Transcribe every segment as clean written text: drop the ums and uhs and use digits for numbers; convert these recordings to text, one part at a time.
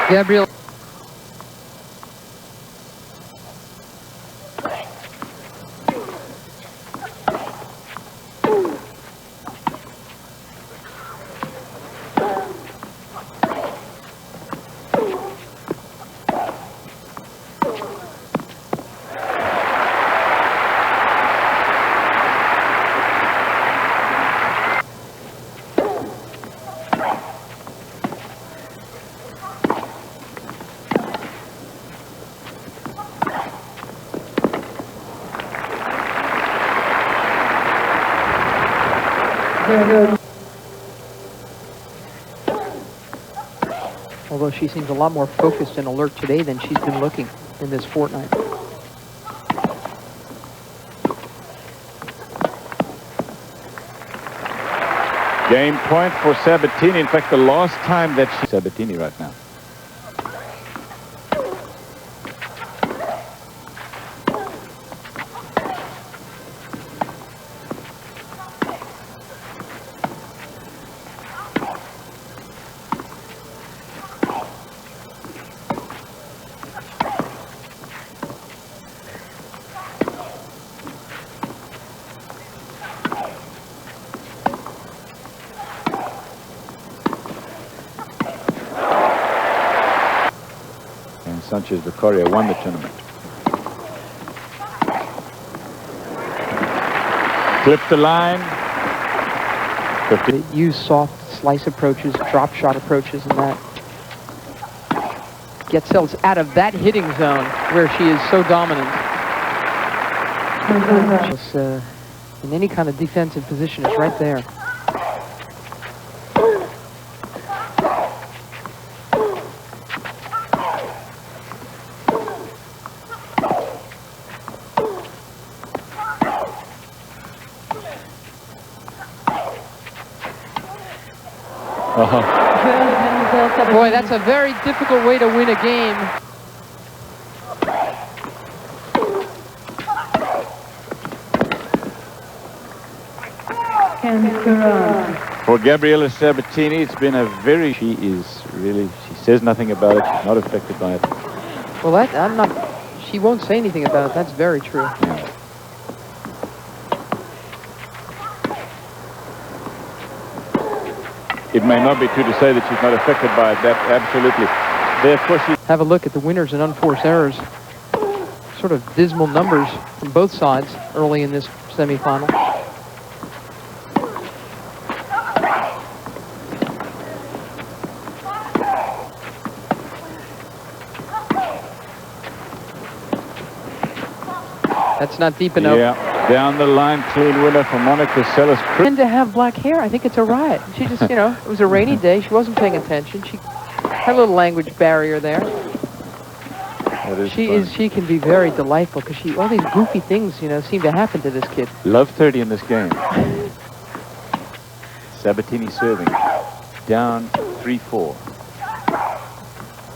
Gabriela. Although she seems a lot more focused and alert today than she's been looking in this fortnight. Game point for Sabatini. In fact, the last time that Sabatini right now. Sanchez Vicario won the tournament. Clip the line. Use soft slice approaches, drop shot approaches, and that. Get Seles out of that hitting zone where she is so dominant. In any kind of defensive position, it's right there. Boy, that's a very difficult way to win a game. For Gabriela Sabatini, it's been a very... She says nothing about it. She's not affected by it. Well, I'm not... She won't say anything about it. That's very true. Yeah. It may not be true to say that she's not affected by it. That absolutely. Therefore, she... Have a look at the winners and unforced errors. Sort of dismal numbers from both sides early in this semifinal. That's not deep enough. Yeah. Down the line, clean winner for Monica Seles. And to have black hair, I think it's a riot. She just, you know, it was a rainy day. She wasn't paying attention. She had a little language barrier there. She can be very delightful because all these goofy things, you know, seem to happen to this kid. Love 30 in this game. Sabatini serving. Down 3-4.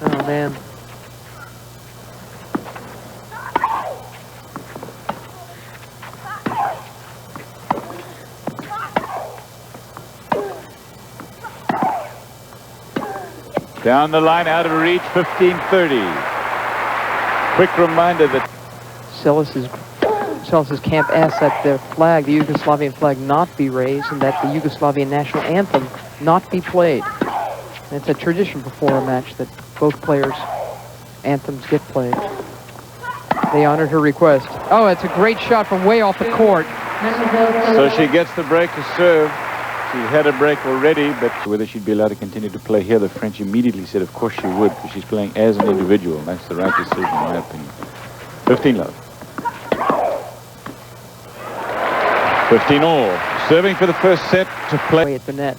Oh, man. Down the line, out of reach, 15-30. Quick reminder that Seles's camp asked that the flag, the Yugoslavian flag, not be raised and that the Yugoslavian national anthem not be played. And it's a tradition before a match that both players' anthems get played. They honored her request. Oh, it's a great shot from way off the court. So she gets the break to serve. She had a break already, but whether she'd be allowed to continue to play here, the French immediately said of course she would, because she's playing as an individual. And that's the right decision, in my opinion. 15-love. 15-all. Serving for the first set to play at the net.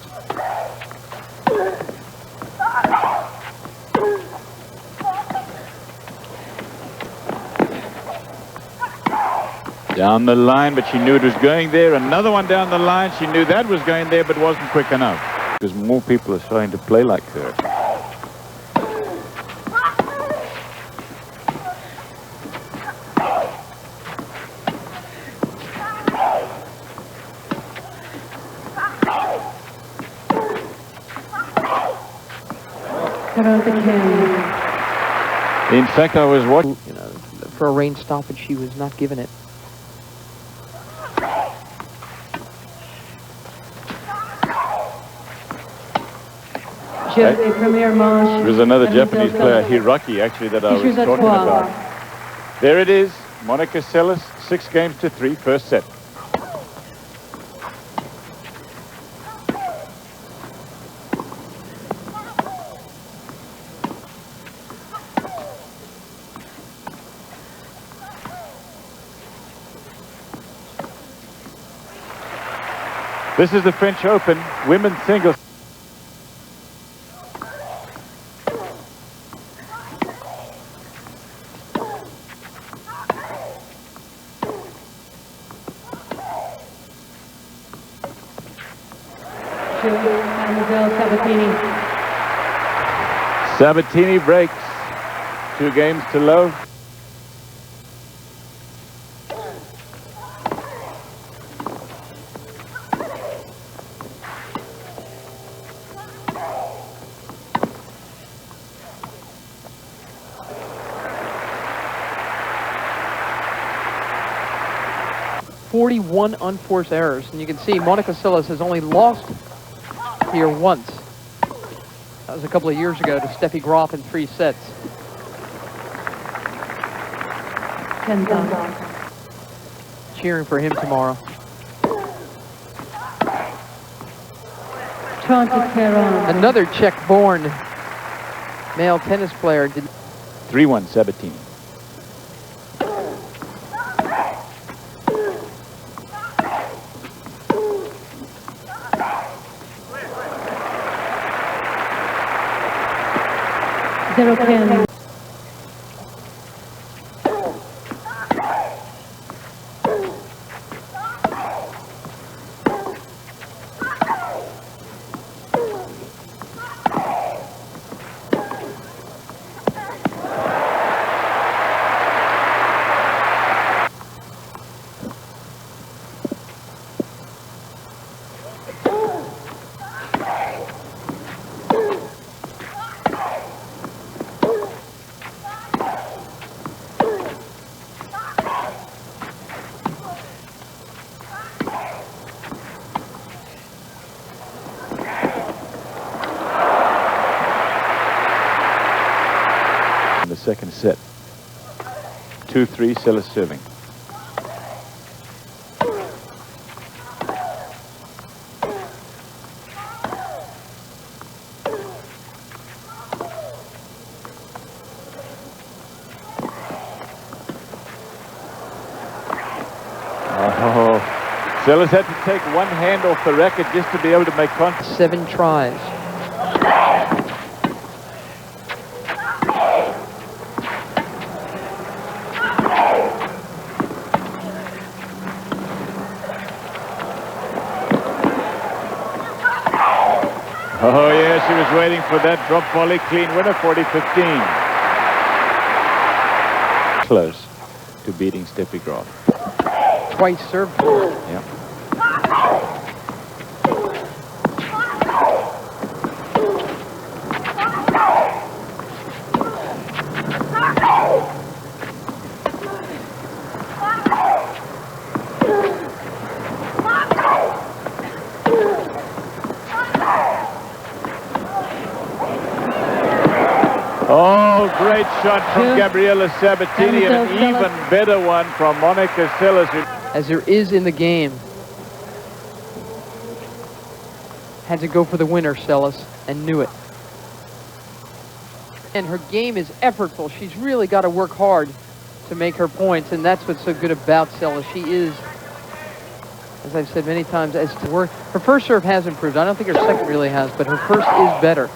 Down the line, but she knew it was going there. Another one down the line. She knew that was going there, but wasn't quick enough. Because more people are starting to play like her. In fact, I was watching. You know, for a range stoppage, she was not given it. There's another Japanese player, Hiraki, actually, that I was talking about. There it is, Monica Seles, 6-3, first set. This is the French Open, women's singles. Sabatini. Sabatini breaks 2 games to love. '41 unforced errors, and you can see Monica Seles has only lost here once. That was a couple of years ago to Steffi Graf in 3 sets. Cheering for him tomorrow. Another Czech-born male tennis player. 3-1 Sabatini. In the second set. 2-3, Seles serving. Oh, Seles had to take one hand off the racket just to be able to make contact. 7 tries. Oh yeah, she was waiting for that drop volley, clean winner, 40-15. Close to beating Steffi Graf. Twice served. Yeah. Oh, great shot from Gabriela Sabatini and an even better one from Monica Seles. As there is in the game. Had to go for the winner, Seles, and knew it. And her game is effortful. She's really got to work hard to make her points, and that's what's so good about Seles. She is, as I've said many times, as to work. Her first serve has improved. I don't think her second really has, but her first is better.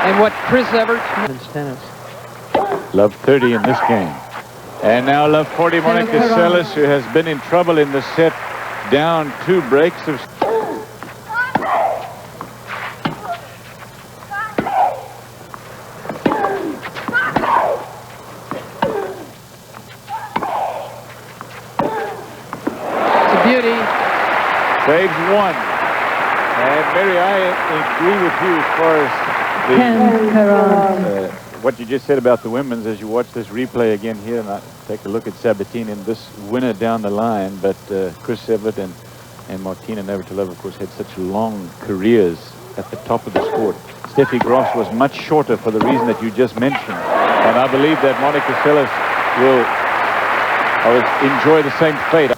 And what Chris Everts men's tennis. Love 30 in this game. And now love 40 Monica Seles, who has been in trouble in the set, down 2 breaks of... It's a beauty. Saves 1. And Mary, I agree with you as far as what you just said about the women's. As you watch this replay again here, and I take a look at Sabatini and this winner down the line, but Chris Evert and Martina Navratilova, of course, had such long careers at the top of the sport. Steffi Graf was much shorter for the reason that you just mentioned, and I believe that Monica Seles will enjoy the same fate.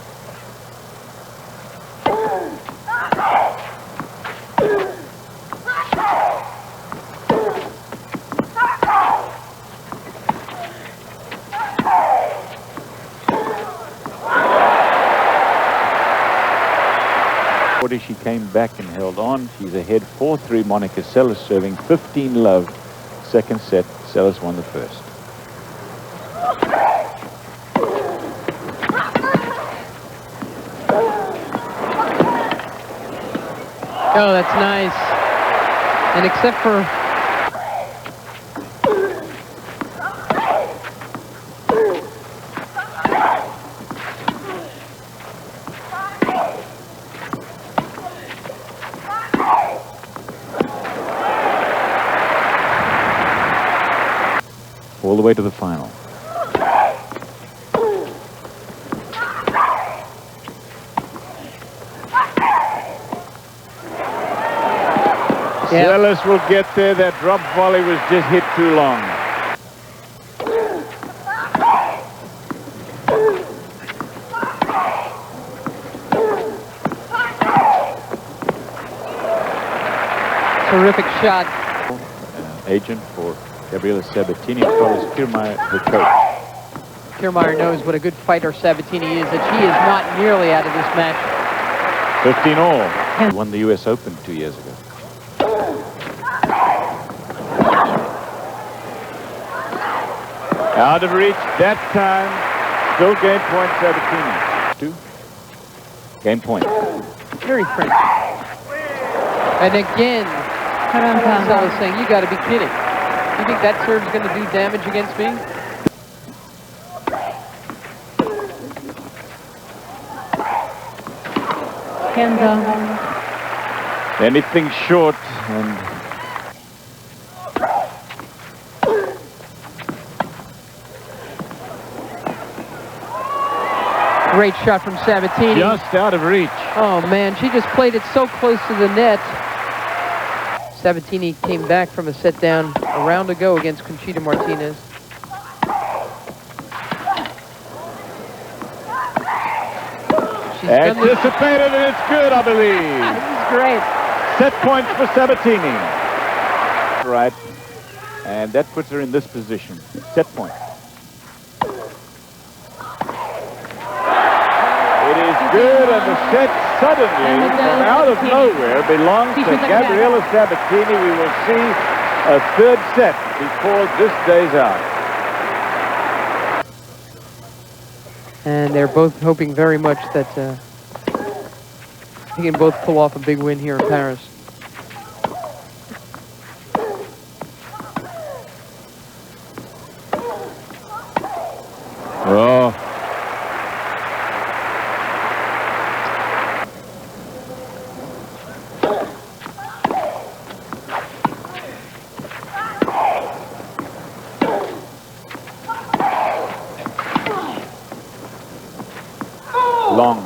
She came back and held on. She's ahead 4-3. Monica Seles serving 15 love. Second set, Seles won the first. Oh, that's nice. And except for... all the way to the final. Seles will get there. That drop volley was just hit too long. Terrific shot. Agent for Gabriela Sabatini, as well as Kiermaier, the coach. Kiermaier knows what a good fighter Sabatini is, that she is not nearly out of this match. 15 all. He won the US Open 2 years ago. Out of reach that time. Still game point Sabatini. 2. Game point. Very French. And again, Seles saying, you got to be kidding. You think that serve's going to do damage against me? Anything short and... Great shot from Sabatini. Just out of reach. Oh man, she just played it so close to the net. Sabatini came back from a set down a round ago against Conchita Martinez. She's anticipated, and it's good, I believe. This is great. Set points for Sabatini. Right. And that puts her in this position. Set point. It is good, and the set suddenly, from out of nowhere, belongs to Gabriela Sabatini. We will see a third set before this day's out. And they're both hoping very much that they can both pull off a big win here in Paris. Oh. Long.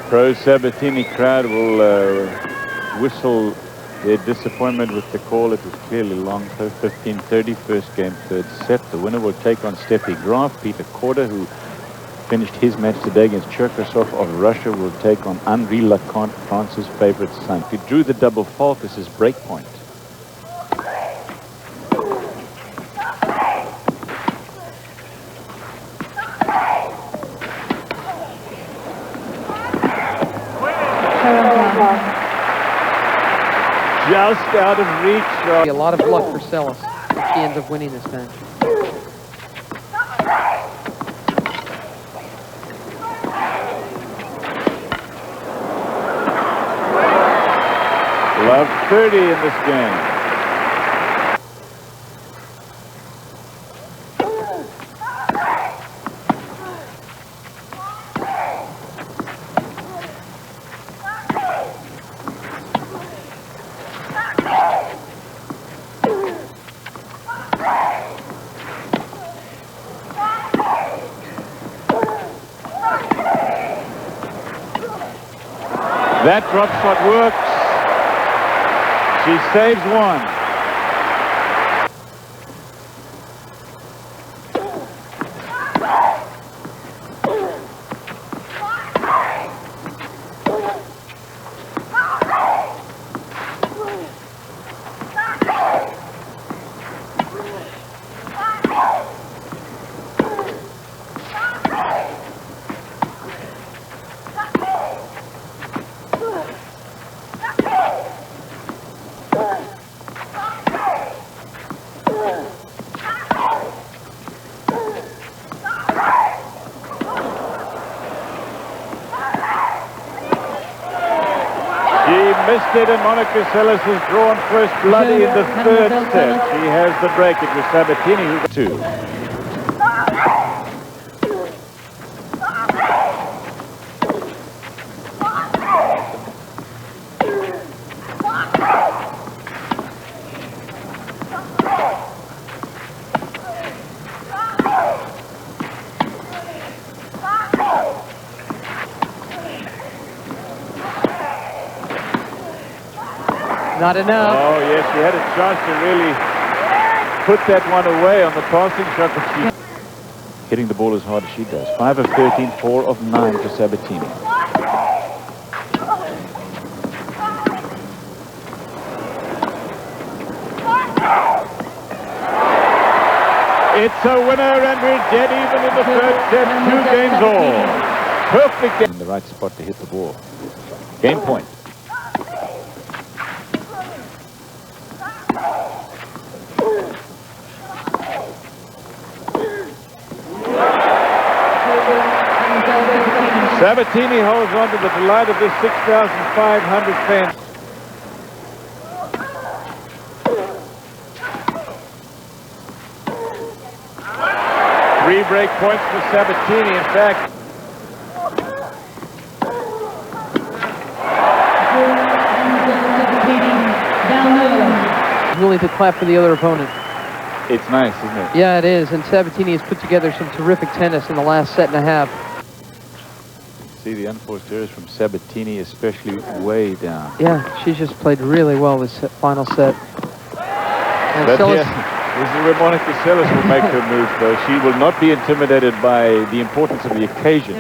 Pro Sabatini crowd will whistle their disappointment with the call. It was clearly long. 15-30, first game, third set. The winner will take on Steffi Graf. Peter Korda, who finished his match today against Cherkasov of Russia, will take on Henri Lecomte, France's favorite son. If he drew the double fault, this is break point. Just out of reach. A lot of luck for Seles. she ends up winning this match. Love 30 in this game. That drop shot works. She saves one. Missed it, and Monica Seles has drawn first blood in the third set. She has the break. It was Sabatini who got two. Not enough. Oh, yes, she had a chance to really put that one away on the passing shot, but she's hitting the ball as hard as she does. 5 of 13, 4 of 9 for Sabatini. It's a winner, and we're dead even in the third set. 2 games all. Perfect game. In the right spot to hit the ball. Game point. Sabatini holds on to the delight of this 6,500 fans. Three break points for Sabatini. In fact, willing to clap for the other opponent. It's nice, isn't it? Yeah, it is. And Sabatini has put together some terrific tennis in the last set and a half. See the unforced errors from Sabatini, especially way down. Yeah, she's just played really well this final set. And But Seles, yeah, this is where Monica Seles will make her move, though. She will not be intimidated by the importance of the occasion.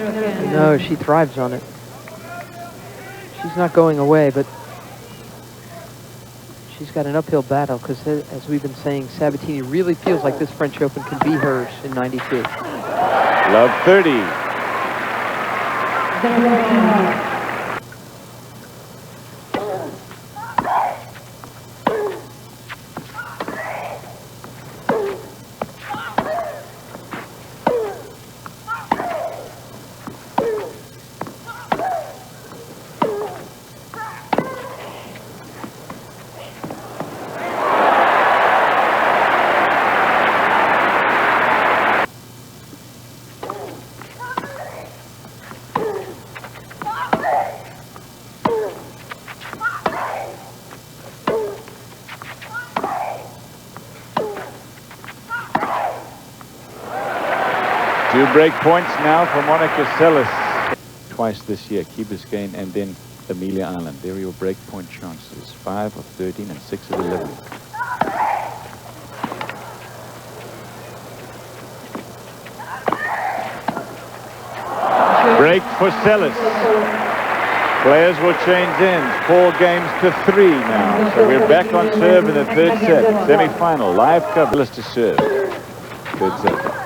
no, she thrives on it. She's not going away, but she's got an uphill battle because, as we've been saying, Sabatini really feels like this French Open can be hers in '92. Love 30. Two break points now for Monica Seles. Twice this year, Key Biscayne and then Amelia Island. There are your break point chances. 5 of 13 and 6 of 11. Break for Seles. Players will change ends. 4 games to 3 now. So we're back on serve in the third set. Semi-final. Live cover. Seles to serve. Third set.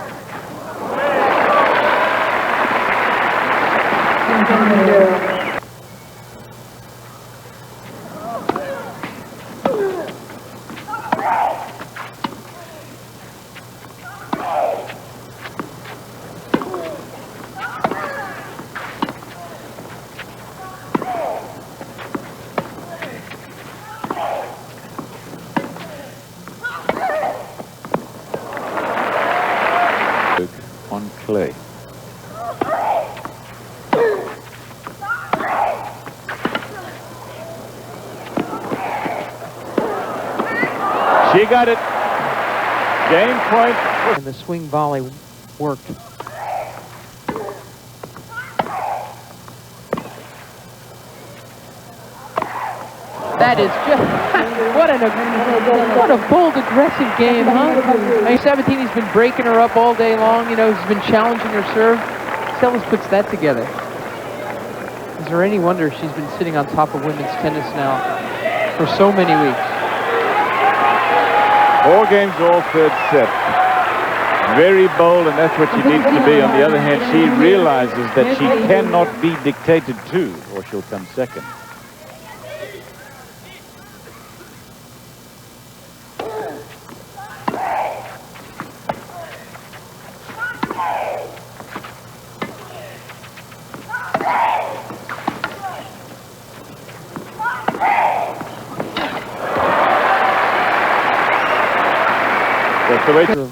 She got it. Game point. And the swing volley worked. That is just what a bold, aggressive game, huh? I mean, Sabatini's been breaking her up all day long. You know, he's been challenging her serve. Seles puts that together. Is there any wonder she's been sitting on top of women's tennis now for so many weeks? 4 games all third set. Very bold, and that's what she needs to be. On the other hand, she realizes that she cannot be dictated to, or she'll come second. That's the way to...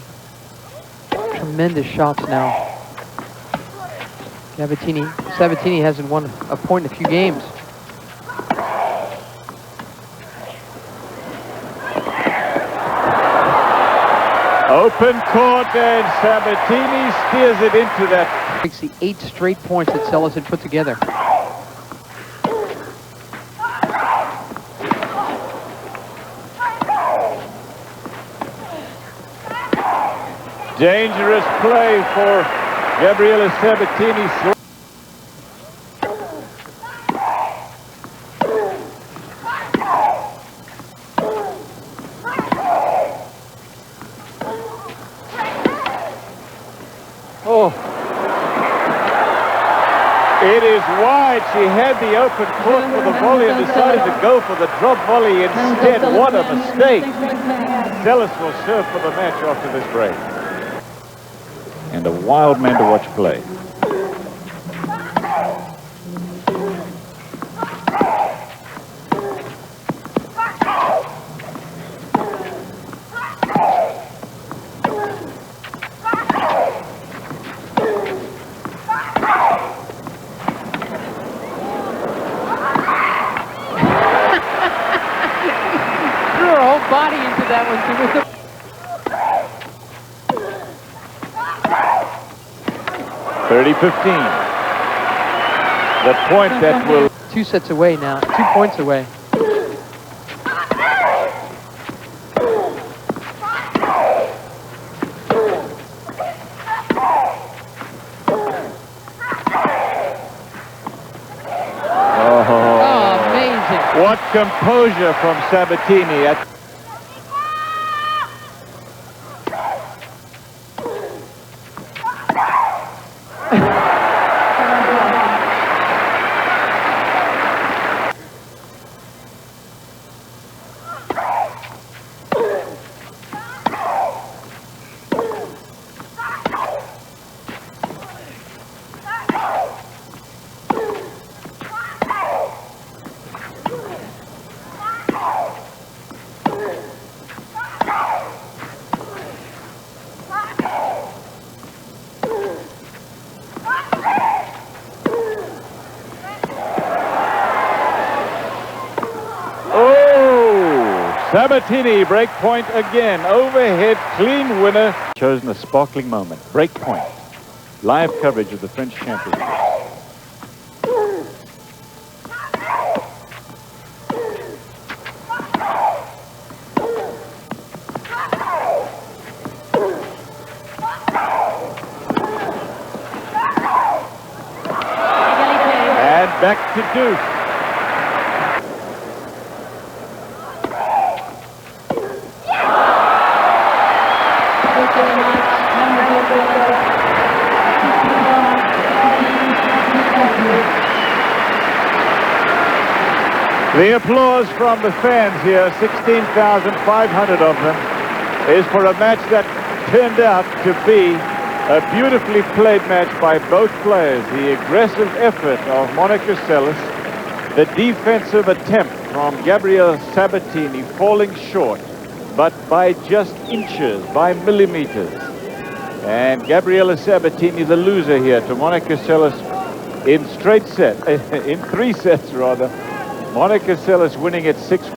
Tremendous shots now. Sabatini hasn't won a point in a few games. Open court, and Sabatini steers it into that. Takes the 8 straight points that Seles had put together. Dangerous play for Gabriela Sabatini. Oh. It is wide. She had the open court for the volley and decided to go for the drop volley instead. What a mistake. Seles will serve for the match after this break. And a wild man to watch play. Threw her whole body into that one too. 30-15. The point that will... 2 sets away now. 2 points away. Oh, amazing. What composure from Sabatini. Sabatini, break point again. Overhead, clean winner. Chosen a sparkling moment. Break point. Live coverage of the French Championship. And back to deuce. The applause from the fans here, 16,500 of them, is for a match that turned out to be a beautifully played match by both players. The aggressive effort of Monica Seles, the defensive attempt from Gabriela Sabatini falling short, but by just inches, by millimeters. And Gabriela Sabatini, the loser here, to Monica Seles in straight set, in 3 sets rather. Monica Seles winning at 6.